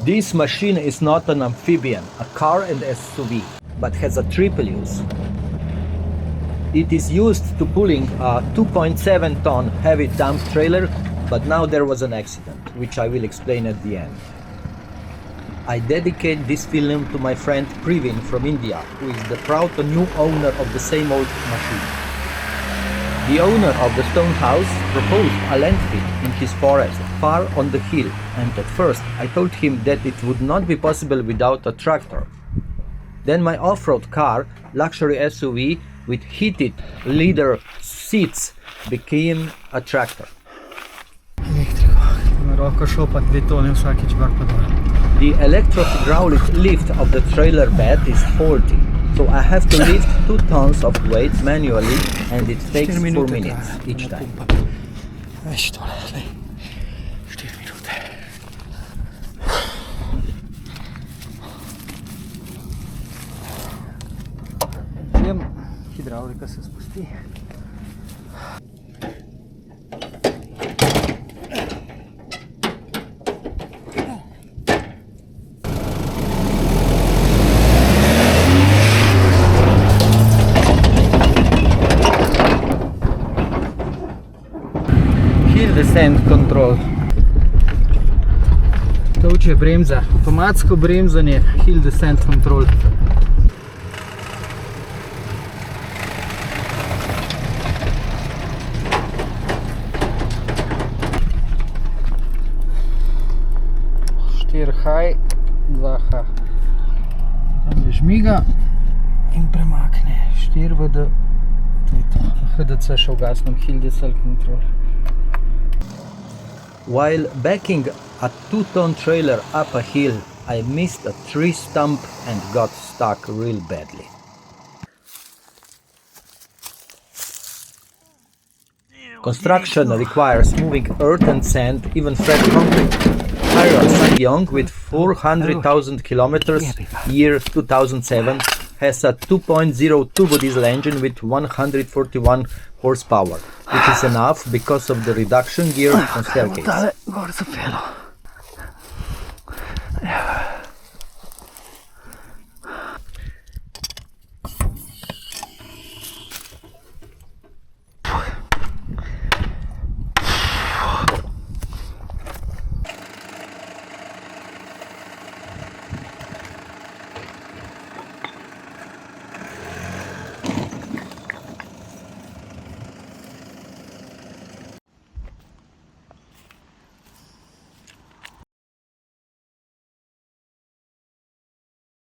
This machine is not an amphibian, a car and SUV, but has a triple use. It is used to pulling a 2.7-ton heavy dump trailer, but now there was an accident, which I will explain at the end. I dedicate this film to my friend Privin from India, who is the proud new owner of the same old machine. The owner of the stone house proposed a landfill in his forest, far on the hill, and at first I told him that it would not be possible without a tractor. Then my off-road car, luxury SUV with heated leather seats, became a tractor. The electro-hydraulic lift of the trailer bed is 40, so I have to lift 2 tons of weight manually, and it takes 4 minutes each time. Hydraulika se spusti. Hill descent control. Toče bremza, avtomatsko bremzanje, hill descent control. High, 2H. Tam je žmiga in premakne 4VD. To je to. HDC še ugasnem, hill descent control. While backing a 2-ton trailer up a hill, I missed a tree stump and got stuck real badly. Construction requires moving earth and sand, even fresh concrete. Kyron Ssangyong, with 400,000 kilometers, year 2007, has a 2.0 turbodiesel engine with 141 horsepower, which is enough because of the reduction gear on staircase.